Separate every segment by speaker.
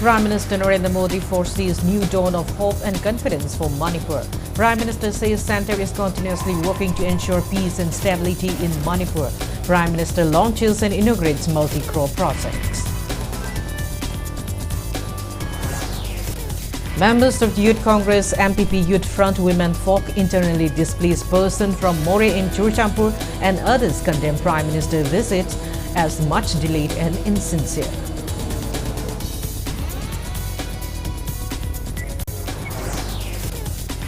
Speaker 1: Prime Minister Narendra Modi foresees new dawn of hope and confidence for Manipur. Prime Minister says centre is continuously working to ensure peace and stability in Manipur. Prime Minister launches and inaugurates multi-crore projects. Members of the Youth Congress MPP Youth Front Women Folk internally displaced person from More in Churchampur and others condemn Prime Minister visits as much delayed and insincere.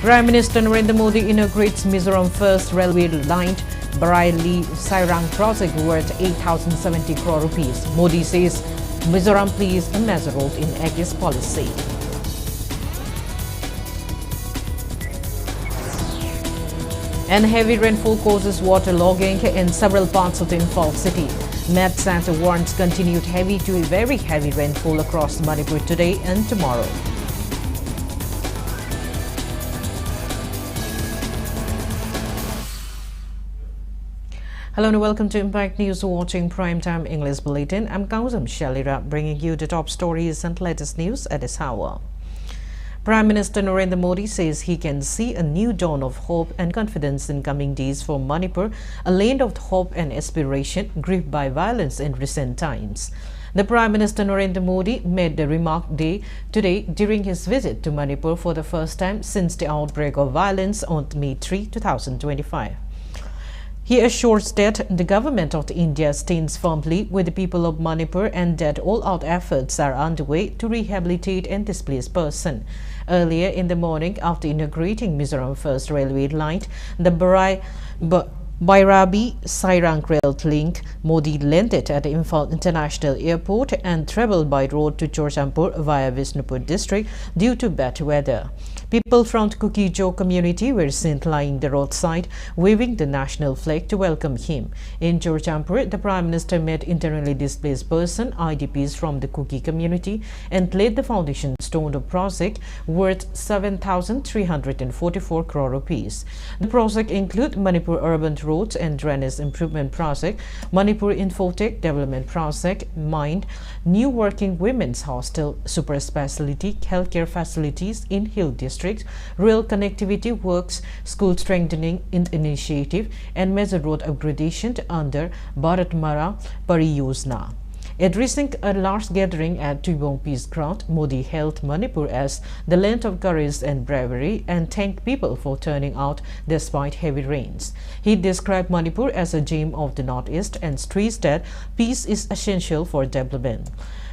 Speaker 1: Prime Minister Narendra Modi inaugurates Mizoram first railway line Bareilly-Sairang project worth 8,070 crore rupees. Modi says Mizoram plays a major role in AG's policy. And heavy rainfall causes waterlogging in several parts of the Imphal city. Met Center warns continued heavy to very heavy rainfall across Manipur today and tomorrow. Hello and welcome to Impact News, watching Primetime English Bulletin. I'm KANGUJAM SHELLYRA, bringing you the top stories and latest news at this hour. Prime Minister Narendra Modi says he can see a new dawn of hope and confidence in coming days for Manipur, a land of hope and aspiration gripped by violence in recent times. The Prime Minister Narendra Modi made the remark today during his visit to Manipur for the first time since the outbreak of violence on May 3, 2025. He assures that the government of India stands firmly with the people of Manipur and that all-out efforts are underway to rehabilitate and displaced persons. Earlier in the morning, after inaugurating Mizoram first railway line, the Bareilly-Sairang rail link, Modi landed at the Imphal International Airport and travelled by road to Churchampur via Vishnupur district due to bad weather. People from the KANGUJAM community were seen lying the roadside, waving the national flag to welcome him. In Churchampur, the Prime Minister met internally displaced persons, IDPs from the KANGUJAM community, and laid the foundation stone of project worth 7,344 crore rupees. The project includes Manipur Urban Roads and Drainage Improvement Project, Manipur Infotech Development Project, Mind, New Working Women's Hostel, Super Specialty Healthcare Facilities in Hill District, rail connectivity works, school strengthening initiative, and major road upgradation under Bharatmala Pariyojana. Addressing a large gathering at Tuibong Peace Ground, Modi hailed Manipur as the land of courage and bravery and thanked people for turning out despite heavy rains. He described Manipur as a gem of the Northeast and stressed that peace is essential for development.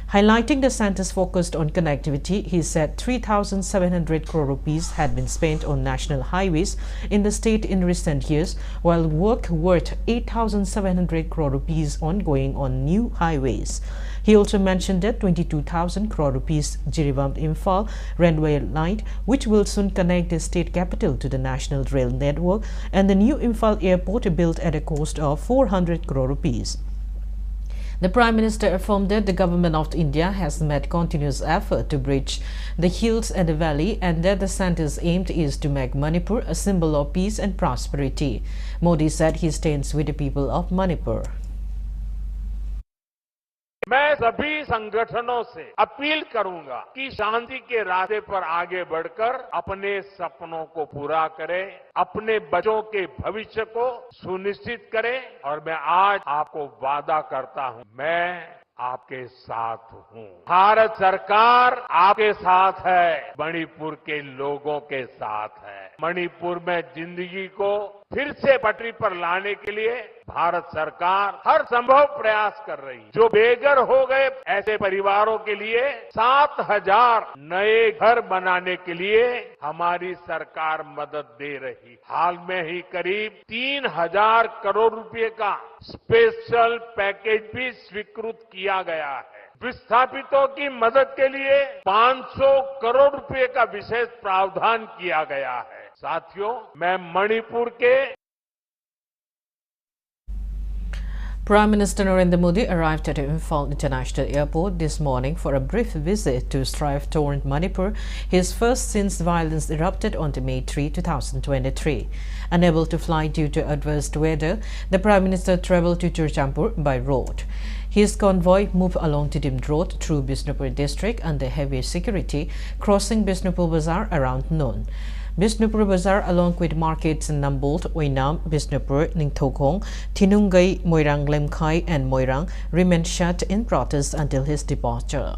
Speaker 1: Highlighting the center's focus on connectivity, he said 3,700 crore rupees had been spent on national highways in the state in recent years, while work worth 8,700 crore rupees ongoing on new highways. He also mentioned that 22,000 crore rupees Jirebam-Imphal railway line, which will soon connect the state capital to the national rail network, and the new Imphal airport built at a cost of 400 crore rupees. The Prime Minister affirmed that the government of India has made continuous effort to bridge the hills and the valley and that the centre's aim is to make Manipur a symbol of peace and prosperity. Modi said he stands with the people of Manipur.
Speaker 2: मैं सभी संगठनों से appeal करूंगा कि शांति के रास्ते पर आगे बढ़कर अपने सपनों को पूरा करें, अपने बच्चों के भविष्य को सुनिश्चित करें और मैं आज आपको वादा करता हूं, मैं आपके साथ हूं। भारत सरकार आपके साथ है, मणिपुर के लोगों के साथ है। मणिपुर में जिंदगी को फिर से पटरी पर लाने के लिए भारत सरकार हर संभव प्रयास कर रही है। जो बेघर हो गए ऐसे परिवारों के लिए 7,000 नए घर बनाने के लिए हमारी सरकार मदद दे रही। हाल में ही करीब 3,000 करोड़ रुपए का स्पेशल पैकेज भी स्वीकृत किया गया है। विस्थापितों की मदद के लिए 500 करोड़ रुपए का विशेष प्रावधान किया गया है। साथियों, मैं मणिपुर के
Speaker 1: Prime Minister Narendra Modi arrived at Imphal International Airport this morning for a brief visit to strife-torn Manipur, his first since violence erupted on May 3, 2023. Unable to fly due to adverse weather, the Prime Minister travelled to Churachandpur by road. His convoy moved along Tidim Road through Bishnupur district under heavy security, crossing Bishnupur Bazaar around noon. Bishnupur Bazaar, along with markets in Nambolt, Oinam, Bishnupur, Ningthokong, Tinungai, Moirang Lemkhai and Moirang remained shut in protest until his departure.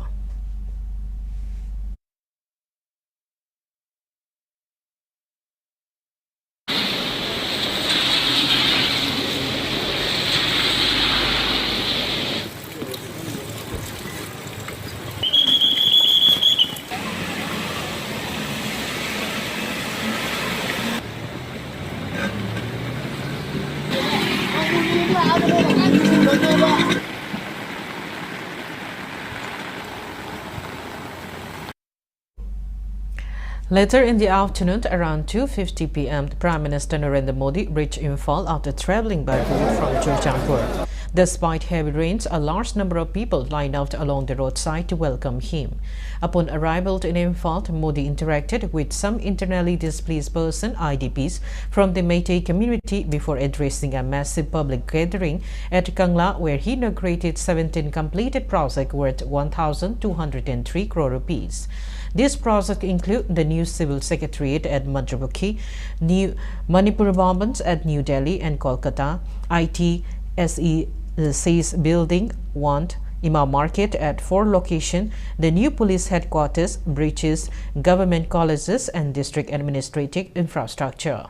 Speaker 1: Later in the afternoon, around 2:50 p.m., Prime Minister Narendra Modi reached Imphal after travelling by road from Churachandpur. Despite heavy rains, a large number of people lined up along the roadside to welcome him. Upon arrival in Imphal, Modi interacted with some internally displaced persons (IDPs) from the Meitei community before addressing a massive public gathering at Kangla, where he inaugurated 17 completed projects worth 1,203 crore rupees. This project include the new Civil Secretariat at Manjabukhi, new Manipur Bhavan's at New Delhi and Kolkata, ITSEC's building, want Imam Market at 4 locations, the new police headquarters, bridges, government colleges and district administrative infrastructure.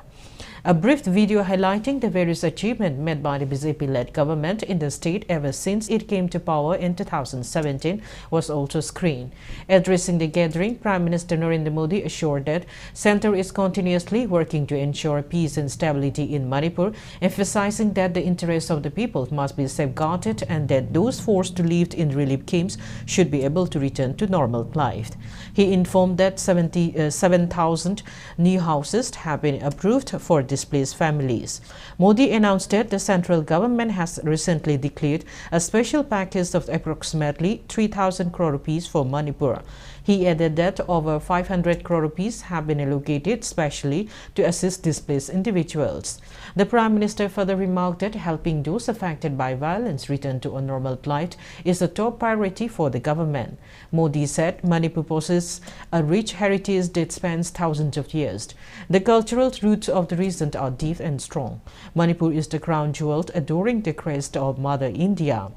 Speaker 1: A brief video highlighting the various achievements made by the BJP-led government in the state ever since it came to power in 2017 was also screened. Addressing the gathering, Prime Minister Narendra Modi assured that Centre is continuously working to ensure peace and stability in Manipur, emphasizing that the interests of the people must be safeguarded and that those forced to live in relief camps should be able to return to normal life. He informed that 7,000 new houses have been approved for displaced families. Modi announced that the central government has recently declared a special package of approximately 3,000 crore rupees for Manipur. He added that over 500 crore rupees have been allocated specially to assist displaced individuals. The Prime Minister further remarked that helping those affected by violence return to a normal life is a top priority for the government. Modi said Manipur possesses a rich heritage that spans thousands of years. The cultural roots of the region are deep and strong. Manipur is the crown jewel adoring the crest of Mother India.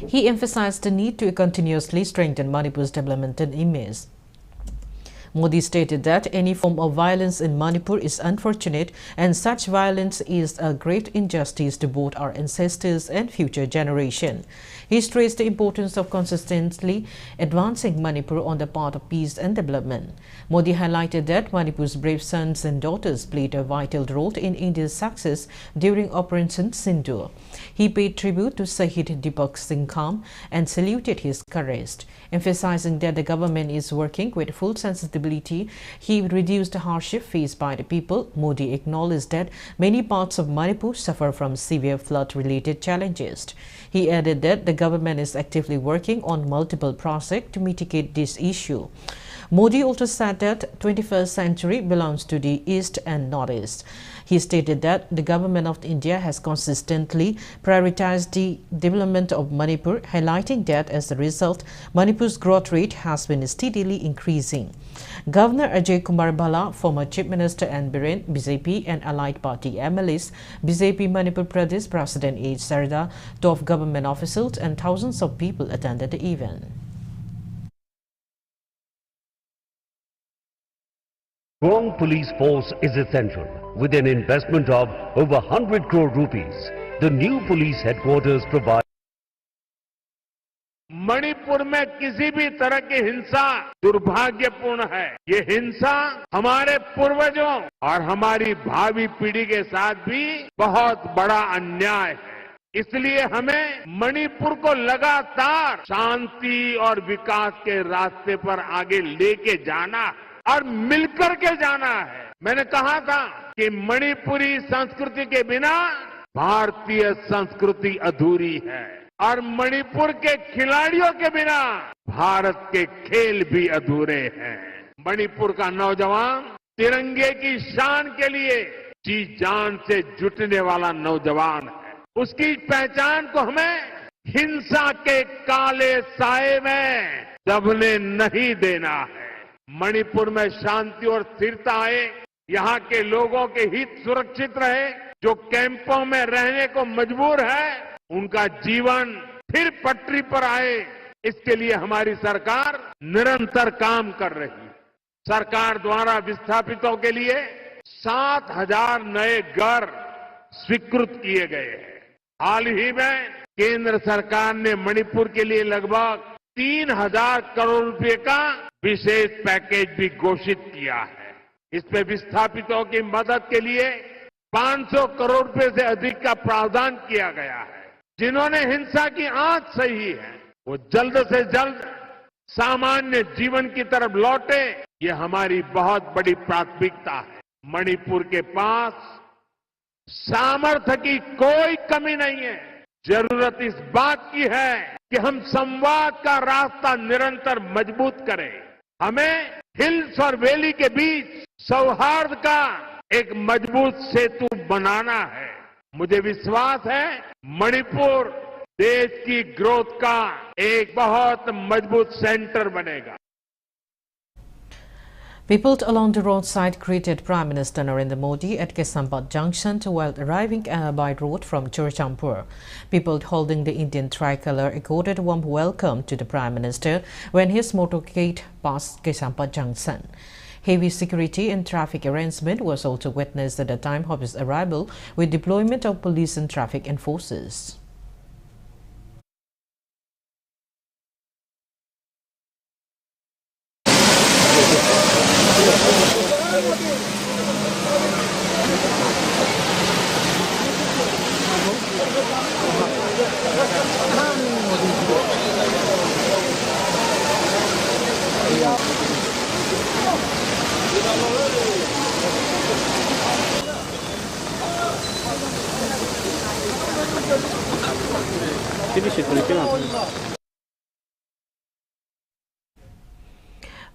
Speaker 1: He emphasized the need to continuously strengthen Manipur's development and image. Modi stated that any form of violence in Manipur is unfortunate and such violence is a great injustice to both our ancestors and future generations. He stressed the importance of consistently advancing Manipur on the path of peace and development. Modi highlighted that Manipur's brave sons and daughters played a vital role in India's success during Operation Sindoor. He paid tribute to Shahid Deepak Singh Kham and saluted his courage. Emphasizing that the government is working with full sensitivity, he reduced the hardship faced by the people. Modi acknowledged that many parts of Manipur suffer from severe flood-related challenges. He added that the government is actively working on multiple projects to mitigate this issue. Modi also said that 21st century belongs to the East and Northeast. He stated that the government of India has consistently prioritized the development of Manipur, highlighting that as a result, Manipur's growth rate has been steadily increasing. Governor Ajay Kumar Bhalla, former Chief Minister N. Biren, BJP and allied party MLAs, BJP Manipur Pradesh President H. Sarda, top government officials and thousands of people attended the event.
Speaker 3: Strong police force is essential. With an investment of over 100 crore rupees, the new police headquarters provide.
Speaker 2: Manipur में किसी भी तरह की हिंसा दुर्भाग्यपूर्ण है। ये हिंसा हमारे पूर्वजों और हमारी भावी पीढ़ी के साथ भी बहुत बड़ा अन्याय है। इसलिए हमें मणिपुर को लगातार शांति और विकास के रास्ते पर आगे लेके जाना है और मिलकर के जाना है। मैंने कहा था कि मणिपुरी संस्कृति के बिना भारतीय संस्कृति अधूरी है और मणिपुर के खिलाड़ियों के बिना भारत के खेल भी अधूरे हैं। मणिपुर का नौजवान तिरंगे की शान के लिए जी जान से जुटने वाला नौजवान है। उसकी पहचान को हमें हिंसा के काले साए में दबने नहीं देना है। मणिपुर में शांति और स्थिरता आए, यहाँ के लोगों के हित सुरक्षित रहे, जो कैंपों में रहने को मजबूर है उनका जीवन फिर पटरी पर आए, इसके लिए हमारी सरकार निरंतर काम कर रही है। सरकार द्वारा विस्थापितों के लिए 7,000 नए घर स्वीकृत किए गए हैं। हाल ही में केंद्र सरकार ने मणिपुर के लिए लगभग 3,000 करोड़ रुपए का विशेष पैकेज भी घोषित किया है। इसमें विस्थापितों की मदद के लिए 500 करोड़ रुपए से अधिक का प्रावधान किया गया है। जिन्होंने हिंसा की आंच सही है वो जल्द से जल्द सामान्य जीवन की तरफ लौटे, ये हमारी बहुत बड़ी प्राथमिकता है। मणिपुर के पास सामर्थ्य की कोई कमी नहीं है। जरूरत इस बात की है कि हम संवाद का रास्ता निरंतर मजबूत करें। हमें हिल्स और वैली के बीच सौहार्द का एक मजबूत सेतु बनाना है। मुझे विश्वास है मणिपुर देश की ग्रोथ का एक बहुत मजबूत सेंटर बनेगा।
Speaker 1: People along the roadside greeted Prime Minister Narendra Modi at Kesampat Junction while arriving by road from Churchampur. People holding the Indian tricolour accorded a warm welcome to the Prime Minister when his motorcade passed Kesampat Junction. Heavy security and traffic arrangement was also witnessed at the time of his arrival, with deployment of police and traffic enforcers.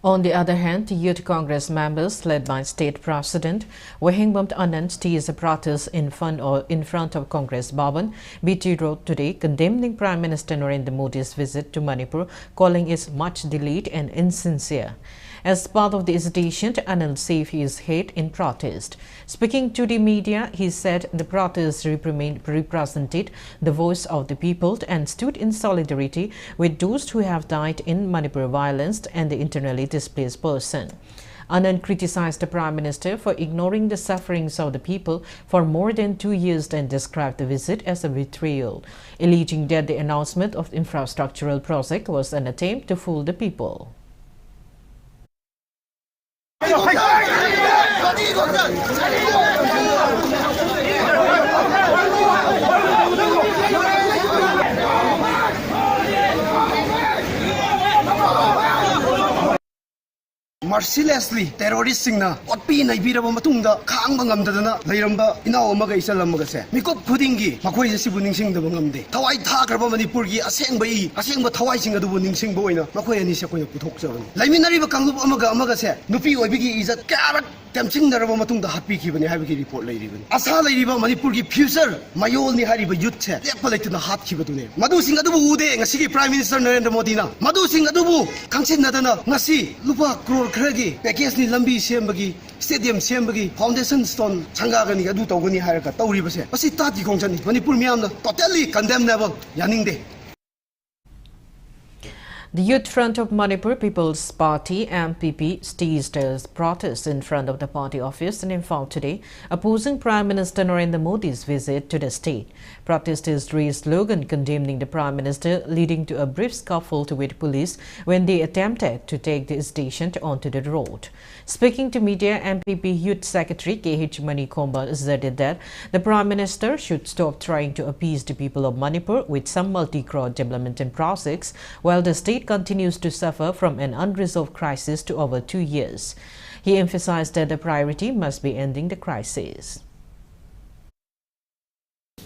Speaker 1: On the other hand, Youth Congress members led by State President Wahingbam Anand staged a protest in front of Congress Bhavan, BT Road today, condemning Prime Minister Narendra Modi's visit to Manipur, calling it much delayed and insincere. As part of the hesitation, Anand saved his head in protest. Speaking to the media, he said the protest represented the voice of the people and stood in solidarity with those who have died in Manipur violence and the internally displaced person. Anand criticized the Prime Minister for ignoring the sufferings of the people for more than 2 years and described the visit as a betrayal, alleging that the announcement of the infrastructural project was an attempt to fool the people.
Speaker 4: Mercilessly, terrorists singna otpi naibiraba matungda khangba ngamdadana leiramba inaw amaga isalammaga se mikop khudingi makhoi se sibu ningsingdaba ngamde thawai thakraba manipur gi asengba thawai sing adu ningsingba oina makhoi ani se koina puthokjabani laiminariba kanglup amaga se nupi oibigi izat karat temchingdaraba matungda hatpi khibani habigi report leiribani asa leiriba manipur gi future mayol ni hariba youth se lepa leituna hat khibadune madu sing adu ude ngasi Prime Minister Narendra Modi na madu sing adu kangsin nadana ngasi lupa crore package ni lambi sembagi stadium sembagi foundation stone changagani adu tawgani hairaka tawribase asi tati khongchani manipur miyamna totally condemnable yaningde.
Speaker 1: The Youth Front of Manipur People's Party (MPP) staged a protest in front of the party office in Imphal today, opposing Prime Minister Narendra Modi's visit to the state. Protesters raised slogan condemning the Prime Minister, leading to a brief scuffle with police when they attempted to take the station onto the road. Speaking to media, MPP Youth Secretary KH Manikomba asserted that the Prime Minister should stop trying to appease the people of Manipur with some multi-crore development projects, while the state continues to suffer from an unresolved crisis to over 2 years. He emphasized that the priority must be ending the crisis.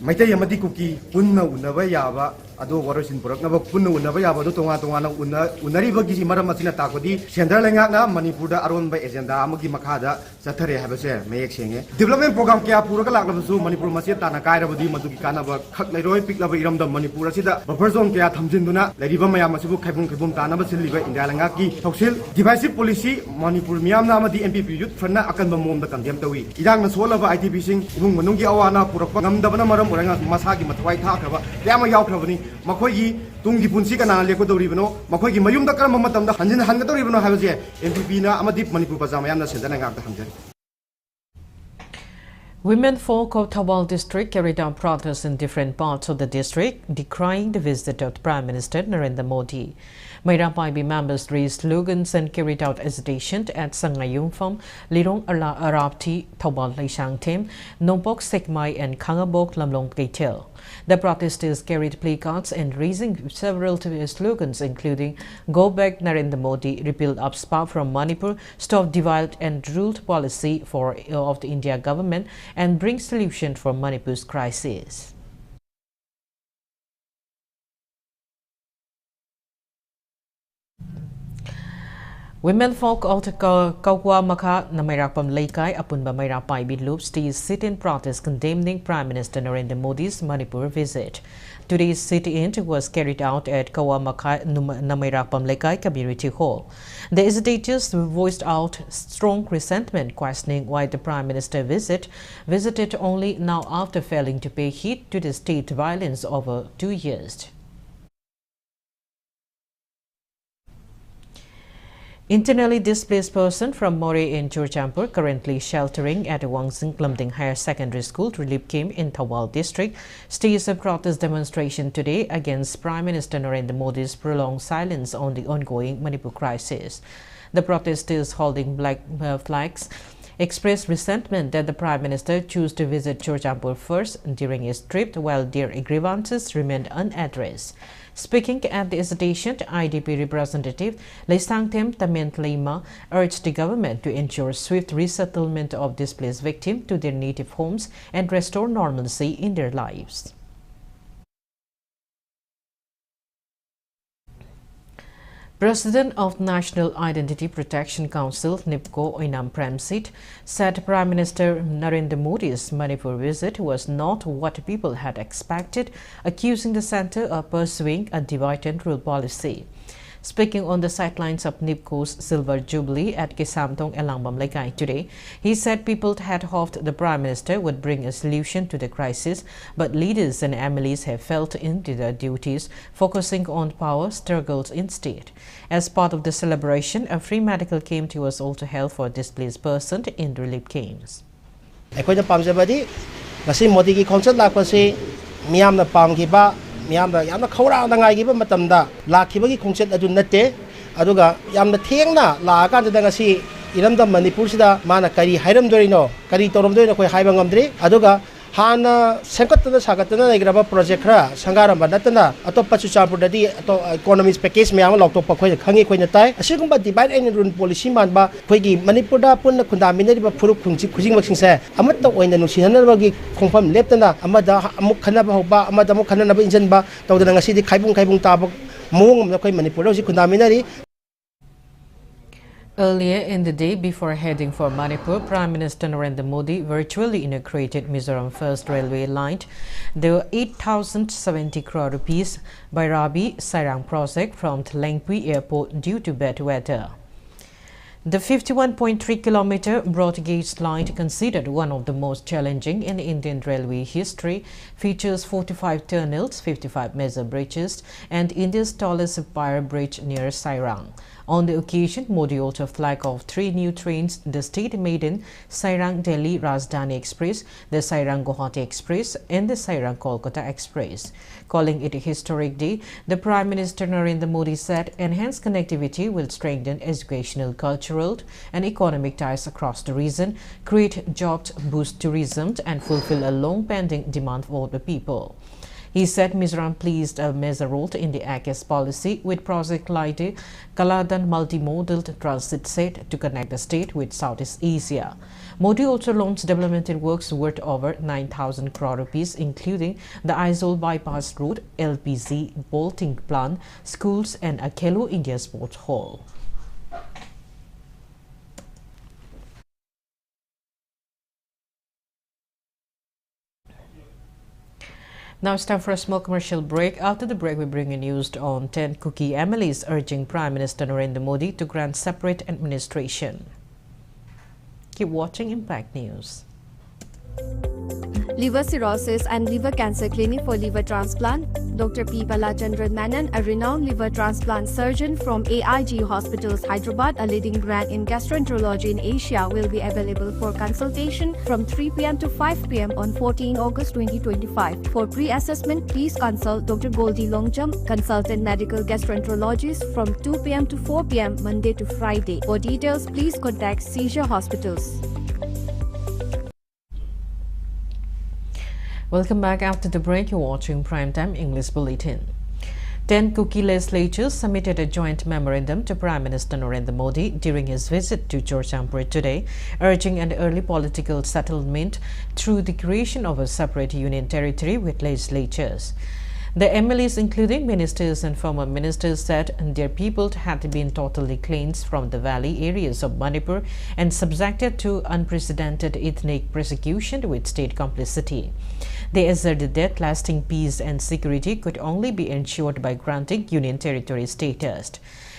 Speaker 5: Maitai amadi kuki punna unaba yaba ado warosin purak na punna unaba yaba do tonga tonga na unari bagi maram masina takodi sendra lenga na Manipur da aron ba agenda amagi makhada sathare habase mayek senge development program kya pura ka laglasu Manipur masia tana kai rabadi madugi kana ba khak leiroi pik laba iram da Manipur asida buffer zone kya thamjinduna leriba mayam masibu khaibum tana ba silliba india lenga ki thoksil divisive policy Manipur miyam na amadi MPP youth front na akan ba mom da kandem tawi idang na solaba ITP sing ibung manungi awana purak ngamdabana maram Masagi Matwai Takaba, Yama Yaukravani, Makoyi, Tungi Punsika, Lekodoribano, Makoyi, Mayum the Karamatam, the Hanjin Hangadoribano Havazia, MPP, Amadip Manipur Pazamayana, Sendananga the Hanjan.
Speaker 1: Women folk of Thawal district carried out protests in different parts of the district, decrying the visit of Prime Minister Narendra Modi. Mairapai members raised slogans and carried out agitation at Sangayung Farm, Lirong Arabti, Thawal Laishang Tem, Nombok Sekmai and Kangabok Lamlong Keitel. The protesters carried placards and raising several slogans including Go Back Narendra Modi, Repeal UPSPA from Manipur, Stop Divide and Ruled Policy of the India government and Bring Solution for Manipur's crisis. Women folk of the Kaukwa Makha Namairapam Laikai Apunba Mairapai Bidloop stays sit-in protest condemning Prime Minister Narendra Modi's Manipur visit. Today's sit-in was carried out at Kaukwa Makha Namairapam Laikai Community Hall. The agitators voiced out strong resentment, questioning why the Prime Minister visited only now after failing to pay heed to the state violence over 2 years. Internally displaced person from More in Churchampur currently sheltering at Wangsing Klamding Higher Secondary School relief camp in Thawal district staged a protest demonstration today against Prime Minister Narendra Modi's prolonged silence on the ongoing Manipur crisis. The protesters holding black flags expressed resentment that the Prime Minister chose to visit Churchampur first during his trip while their grievances remained unaddressed. Speaking at the agitation, IDP representative Leisangtem Tament Lima urged the government to ensure swift resettlement of displaced victims to their native homes and restore normalcy in their lives. President of National Identity Protection Council, NIPCO, Oinam Premsit, said Prime Minister Narendra Modi's Manipur visit was not what people had expected, accusing the centre of pursuing a divide and rule policy. Speaking on the sidelines of NIPCO's Silver Jubilee at Kisamtong Elangbam Laikai today, he said people had hoped the Prime Minister would bring a solution to the crisis, but leaders and MLAs have felt into their duties, focusing on power struggles instead. As part of the celebration, a free medical camp was also held for displaced persons in relief camps.
Speaker 6: Akoina pamjabadi ngasi Modi ki concert lakpasi miyamna pamgiba miyamna yamna khawra ngai giba matamda lakhibagi concert adu natte aduga yamna thengna la kan da ngasi iramda Manipur sida mana kari hairam dorino kari torom dorino koi haiba ngamdri aduga Hana Sankatana Sakatana Nagraba project Sangara Banatana, Atopa Chapudadi, economics package Mayama Locto Pakoy, Kangi Quinatai, a second but divide and run policy man ba Pegi Manipura Puna Kundaminated Puru Kuzing Waxing say, Amata when the Nusianagi confirm Leptana, Amada Amukanaba, Amadamo Kanaba Injanba, Todanga City, Kaibung Tabak, Mung, Manipura, Kundaminari.
Speaker 1: Earlier in the day, before heading for Manipur, Prime Minister Narendra Modi virtually inaugurated Mizoram First Railway Line, the 8,070 crore rupees Bairabi Sairang project from Thlengpui Airport due to bad weather. The 51.3-kilometer broad gauge line, considered one of the most challenging in Indian railway history, features 45 tunnels, 55 major bridges, and India's tallest spire bridge near Sairang. On the occasion, Modi also flagged off 3 new trains: the state-maiden Sairang Delhi Rajdhani Express, the Sairang Guwahati Express, and the Sairang Kolkata Express. Calling it a historic day, the Prime Minister Narendra Modi said enhanced connectivity will strengthen educational, cultural, and economic ties across the region, create jobs, boost tourism, and fulfill a long-pending demand for the people. He said Mizoram placed a major role in the ACS policy with Project Laite Kaladan multimodal transit set to connect the state with Southeast Asia. Modi also launched developmental works worth over 9,000 crore rupees, including the Aizawl bypass road, LPG bolting plant, schools and a Khelo India Sports Hall. Now it's time for a small commercial break. After the break, we bring you news on 10 cookie MLAs urging Prime Minister Narendra Modi to grant separate administration. Keep watching Impact News.
Speaker 7: Liver cirrhosis and liver cancer clinic for liver transplant. Dr. P. Balachandran Menon, a renowned liver transplant surgeon from AIG Hospitals, Hyderabad, a leading brand in gastroenterology in Asia, will be available for consultation from 3 p.m. to 5 p.m. on 14 August 2025. For pre-assessment, please consult Dr. Goldie Longjam, consultant medical gastroenterologist, from 2 p.m. to 4 p.m. Monday to Friday. For details, please contact Seizure Hospitals.
Speaker 1: Welcome back. After the break, you're watching Primetime English Bulletin. 10 cookie legislatures submitted a joint memorandum to Prime Minister Narendra Modi during his visit to Chorchampur today, urging an early political settlement through the creation of a separate union territory with legislatures. The MLAs, including ministers and former ministers, said their people had been totally cleansed from the valley areas of Manipur and subjected to unprecedented ethnic persecution with state complicity. They asserted that lasting peace and security could only be ensured by granting union territory status.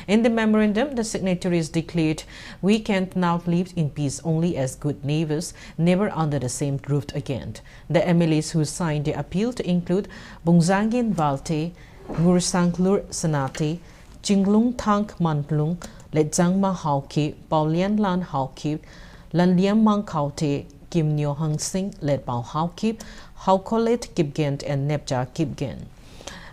Speaker 1: In the memorandum, the signatories declared, "We can now live in peace only as good neighbors, never under the same roof again." The MLAs who signed the appeal to include Bungzangin Valte, Ngursanglur Sanate, Jinglung Thang Mantlung, Ledzangma Hauke, Paulian Lan Hauke, Lanliam Mang Kaute, Kim Nyo Hang Sing, Led Pao Haukip, Haukolet Kipgent, and Nepja Kipgen.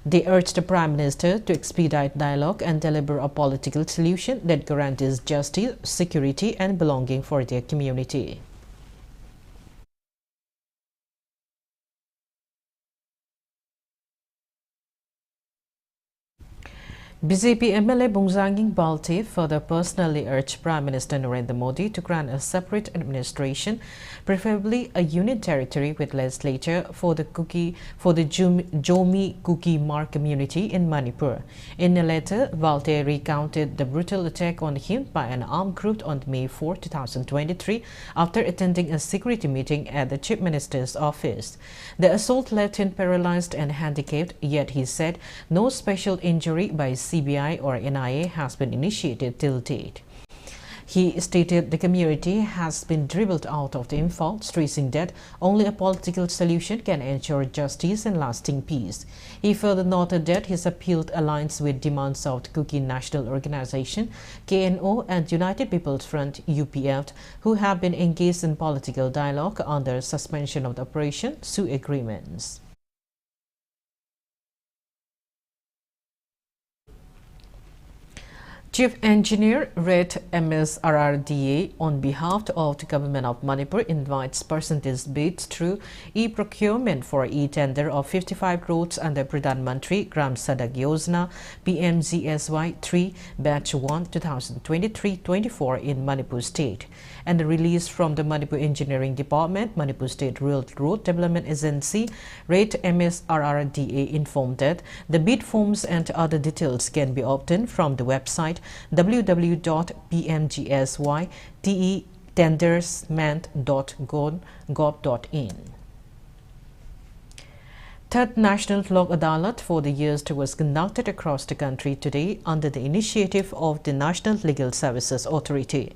Speaker 1: They urged the Prime Minister to expedite dialogue and deliver a political solution that guarantees justice, security, and belonging for their community. BJP MLA Bungzangin Balte further personally urged Prime Minister Narendra Modi to grant a separate administration, preferably a union territory with legislature for the Jomi Kuki Mar community in Manipur. In a letter, Balte recounted the brutal attack on him by an armed group on May 4, 2023, after attending a security meeting at the Chief Minister's office. The assault left him paralyzed and handicapped, yet he said no special injury by CBI or NIA has been initiated till date. He stated the community has been dribbled out of the Imphal, stressing that only a political solution can ensure justice and lasting peace. He further noted that his appeal aligns with demands of the Kuki National Organization, KNO, and United People's Front, UPF, who have been engaged in political dialogue under suspension of the Operation Sioux agreements. Chief Engineer Red MSRRDA, on behalf of the Government of Manipur, invites percentage bids through e-procurement for e-tender of 55 roads under Pradhan Mantri Gram Sadak Yojana PMGSY 3 Batch 1 2023-24 in Manipur State. And the release from the Manipur Engineering Department, Manipur State Rural Road Development Agency, Red MSRRDA, informed that the bid forms and other details can be obtained from the website www.pmgsytendersment.gov.in. Third National Lok Adalat for the years was conducted across the country today under the initiative of the National Legal Services Authority.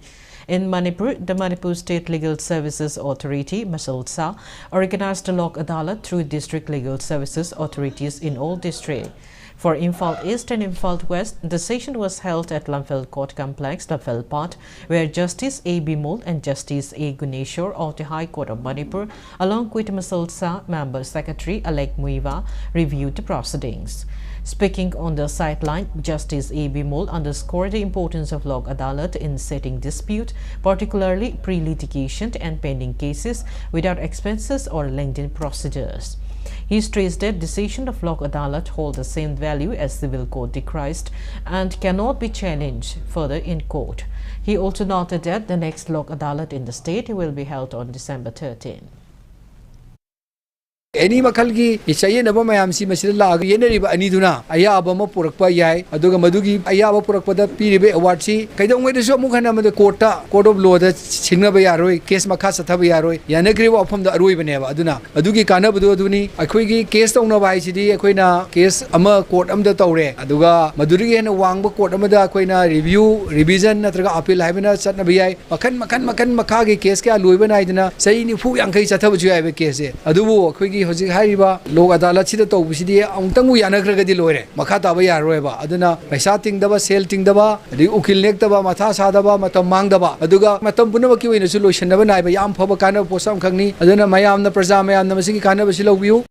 Speaker 1: In Manipur, the Manipur State Legal Services Authority, MASLSA, organized the Lok Adalat through district legal services authorities in all districts. For Imphal East and Imphal West, the session was held at Lamphel Court Complex, Lamphel Part, where Justice A. Bimol and Justice A. Guneshwar of the High Court of Manipur, along with MASLSA Member Secretary Alek Muiva, reviewed the proceedings. Speaking on the sideline, Justice A. Bimol underscored the importance of Lok Adalat in setting dispute, particularly pre-litigation and pending cases, without expenses or lengthy procedures. He stressed that decision of Lok Adalat hold the same value as civil court decrees and cannot be challenged further in court. He also noted that the next Lok Adalat in the state will be held on December 13.
Speaker 8: Any Makalgi, Isayan Abamayam Simasilla, Yeneriba Aniduna, Ayabama Purakpa Yai, Aduga Madugi, Ayaba Purakpada, Piribe Awarchi, Kaidong with the Somukanama the Court of Law, the Sinabayaroi, Case Makasa Tabayaroi, Yanagriva from the Aruibaneva, Aduna, Adugi Kanabuduni, Aquigi, Case on Nova ICD, Aquina, Case Ama Court the Tore, Aduga, Maduri and Wangba Court Amada, Aquina, Review, Revision, Natraga Appeal, Havana, Satnabiai, Makan Makagi, Keska, Luibanidana, saying if Yankai Satabu have a case, Adubu, Aquigi. Hojik hariba log adalat sida tawbisidi amtangu yanagragadi loire makha taba yaroeba aduna paisa tingdaba sel tingdaba adi ukil nektaba matha sadaba matam mangdaba aduga matam punabaki oina su loishanaba naiba yam phaba kana posam khangni aduna mayamna praja mayamna masigi kana basi logbiu.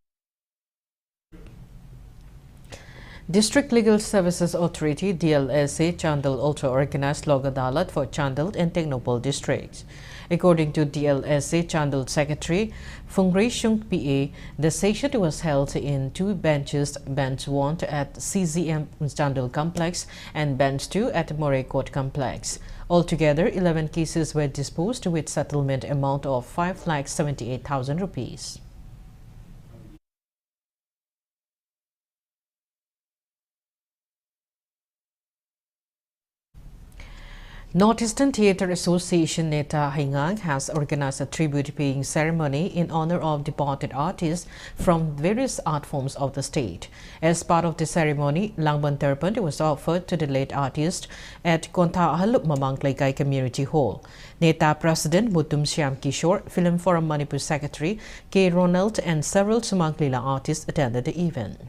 Speaker 1: District Legal Services Authority DLSA Chandal also organized Log Adalat for Chandal and Technopol districts. According to DLSA Chandal Secretary Phungri Shung PA, the session was held in two benches, Bench 1 at CZM Chandal Complex and Bench 2 at Moray Court Complex. Altogether, 11 cases were disposed with settlement amount of 5,78,000 rupees. Northeastern Theatre Association Neta Hingang has organized a tribute-paying ceremony in honor of departed artists from various art forms of the state. As part of the ceremony, Langban Terpant was offered to the late artist at Konta Halup Mamangklaikai Community Hall. Neta President Mutum Shyam Kishore, Film Forum Manipur Secretary K. Ronald and several Sumangklila artists attended the event.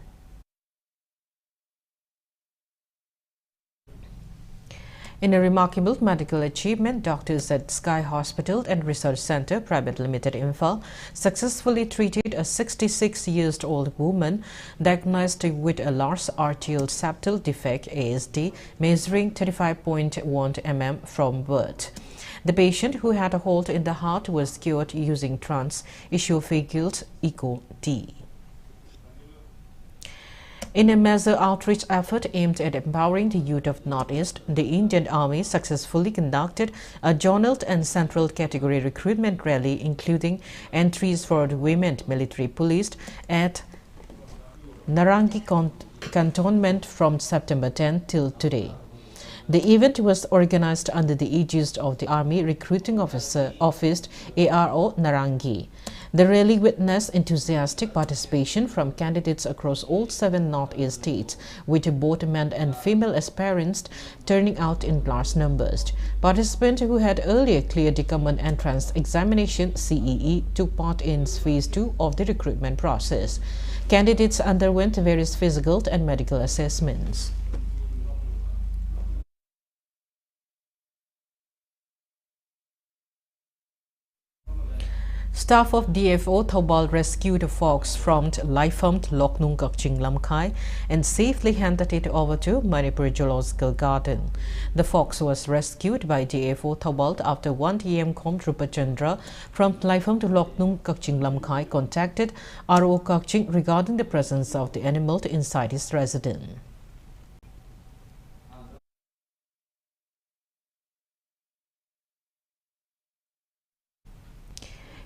Speaker 1: In a remarkable medical achievement, doctors at Sky Hospital and Research Center Private Limited Imphal successfully treated a 66-year-old woman diagnosed with a large arterial septal defect ASD measuring 35.1 mm from birth. The patient, who had a hole in the heart, was cured using trans-esophageal echo-D. In a major outreach effort aimed at empowering the youth of Northeast, the Indian Army successfully conducted a zonal and central category recruitment rally, including entries for the women military police at Narangi Cantonment from September 10 till today. The event was organized under the aegis of the Army Recruiting Office ARO Narangi. The rally witnessed enthusiastic participation from candidates across all 7 Northeast states, with both men and female aspirants turning out in large numbers. Participants who had earlier cleared the Common Entrance Examination CEE took part in Phase 2 of the recruitment process. Candidates underwent various physical and medical assessments. Staff of DFO Thobal rescued a fox from Laifam Loknung Kakching Lamkai and safely handed it over to Manipur Zoological Garden. The fox was rescued by DFO Thobal after 1 PM Komtrupa Chandra from Laifam to Loknung Kakching Lamkai contacted RO Kakching regarding the presence of the animal inside his residence.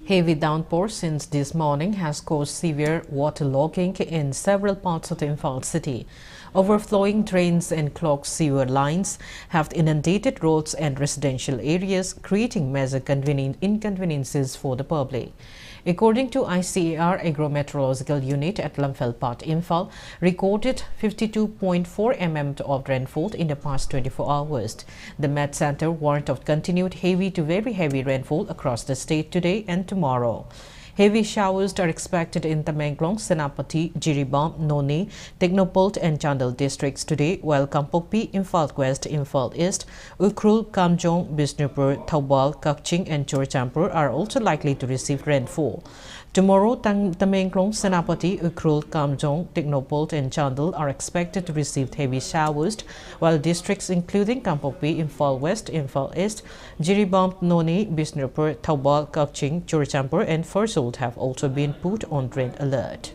Speaker 1: Heavy downpour since this morning has caused severe waterlogging in several parts of the Imphal city. Overflowing drains and clogged sewer lines have inundated roads and residential areas, creating major inconveniences for the public. According to ICAR Agro-Meteorological Unit at Lamphel-Pat, Imphal recorded 52.4 mm of rainfall in the past 24 hours. The Met Center warned of continued heavy to very heavy rainfall across the state today and tomorrow. Heavy showers are expected in Tamenglong, Senapati, Jiribam, Noni, Technopol and Chandal districts today, while Kampokpi, Imphal West, Imphal East, Ukhrul, Kamjong, Bishnupur, Thobal, Kakching and Chorchampur are also likely to receive rainfall. Tomorrow, Tamenglong, Senapati, Ukhrul, Kamjong, Technopol and Chandal are expected to receive heavy showers, while districts including Kampokpi, Imphal West, Imphal East, Jiribam, Noni, Bishnupur, Thobal, Kakching, Chorchampur and Fursult have also been put on red alert.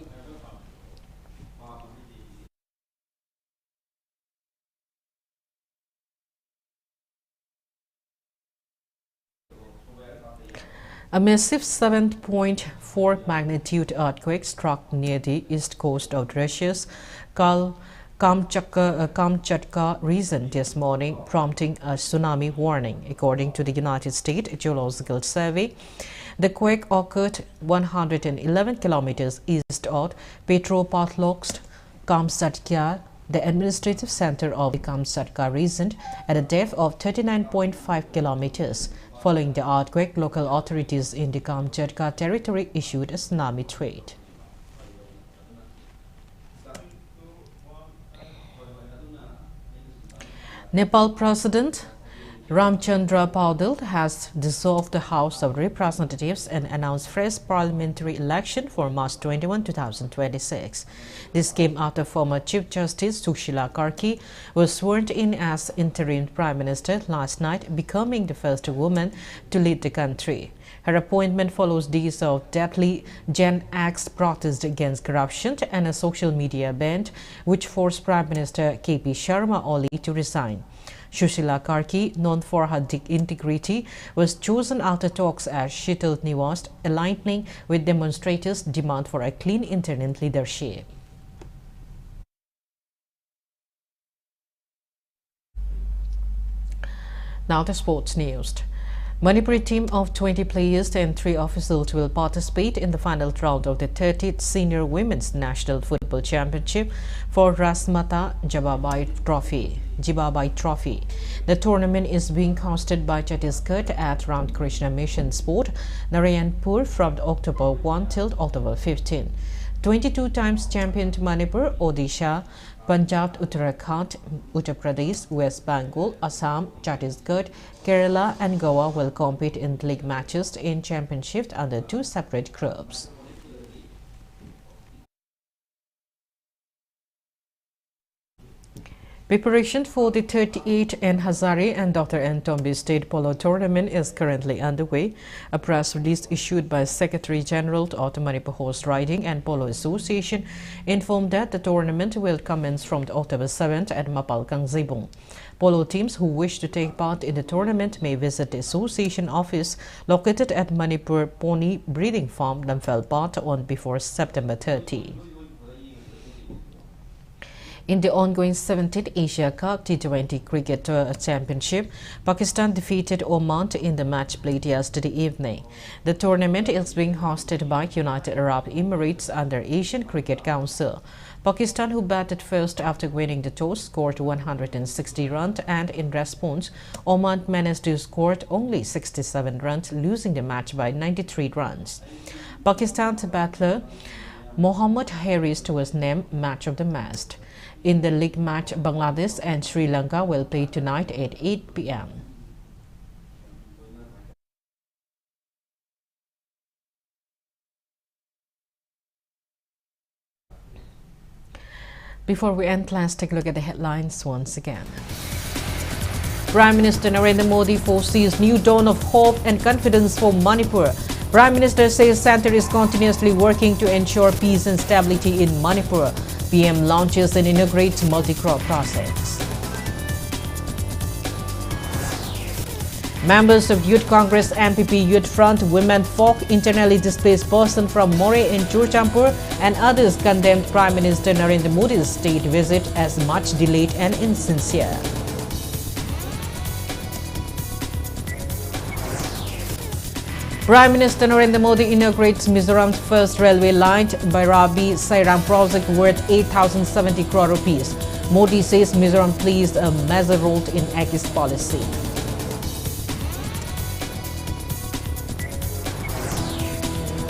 Speaker 1: A massive 7.4 magnitude earthquake struck near the east coast of Russia's Kamchatka region this morning, prompting a tsunami warning. According to the United States Geological Survey, the quake occurred 111 kilometers east of Petropavlovsk, Kamchatka, the administrative center of the Kamchatka region, at a depth of 39.5 kilometers. Following the earthquake, local authorities in the Kamchatka territory issued a tsunami threat. Nepal President Ramchandra Paudel has dissolved the House of Representatives and announced fresh parliamentary election for March 21, 2026. This came after former Chief Justice Sushila Karki was sworn in as interim Prime Minister last night, becoming the first woman to lead the country. Her appointment follows days of deadly Gen X protest against corruption and a social media ban which forced Prime Minister KP Sharma Oli to resign. Sushila Karki, known for her integrity, was chosen after talks at Shital Niwas, aligning with demonstrators' demand for a clean interim leadership. Now the sports news. Manipur team of 20 players and 3 officials will participate in the final round of the 30th Senior Women's National Football Championship for Rasmata Jibabai Trophy. The tournament is being hosted by Chhattisgarh at Ramakrishna Mission Sport, Narayanpur from October 1 till October 15. 22 times champion Manipur, Odisha, Punjab, Uttarakhand, Uttar Pradesh, West Bengal, Assam, Chhattisgarh, Kerala and Goa will compete in league matches in championship under 2 separate groups. Preparation for the 38th N. Hazare and Dr. N. Tombe State Polo Tournament is currently underway. A press release issued by Secretary General of the Manipur Horse Riding and Polo Association informed that the tournament will commence from October 7th at Mapal Kangjam. Polo teams who wish to take part in the tournament may visit the association office located at Manipur Pony Breeding Farm, Lamphel on before September 30. In the ongoing 17th Asia Cup T20 Cricket Championship, Pakistan defeated Oman in the match played yesterday evening. The tournament is being hosted by United Arab Emirates under Asian Cricket Council. Pakistan, who batted first after winning the toss, scored 160 runs, and in response, Oman managed to score only 67 runs, losing the match by 93 runs. Pakistan's battler Mohammad Harris was named Match of the Match. In the league match, Bangladesh and Sri Lanka will play tonight at 8 p.m. Before we end, let's take a look at the headlines once again. Prime Minister Narendra Modi foresees new dawn of hope and confidence for Manipur. Prime Minister says Centre is continuously working to ensure peace and stability in Manipur. PM launches and inaugurates multi-crop projects. Members of Youth Congress, MPP, Youth Front, Women Folk, internally displaced person from More in Churchampur and others condemned Prime Minister Narendra Modi's state visit as much delayed and insincere. Prime Minister Narendra Modi inaugurates Mizoram's first railway line by Rabi Sairam project worth 8,070 crore rupees. Modi says Mizoram plays a major role in AGI's policy.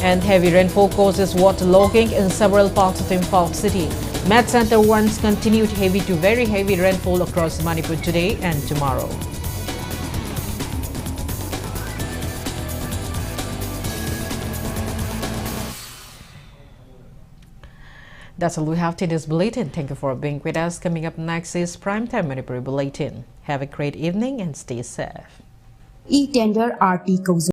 Speaker 1: And heavy rainfall causes waterlogging in several parts of Imphal city. Met Center warns continued heavy to very heavy rainfall across Manipur today and tomorrow. That's all we have today's bulletin. Thank you for being with us. Coming up next is Primetime Manipur Bulletin. Have a great evening and stay safe.
Speaker 9: E-tender RT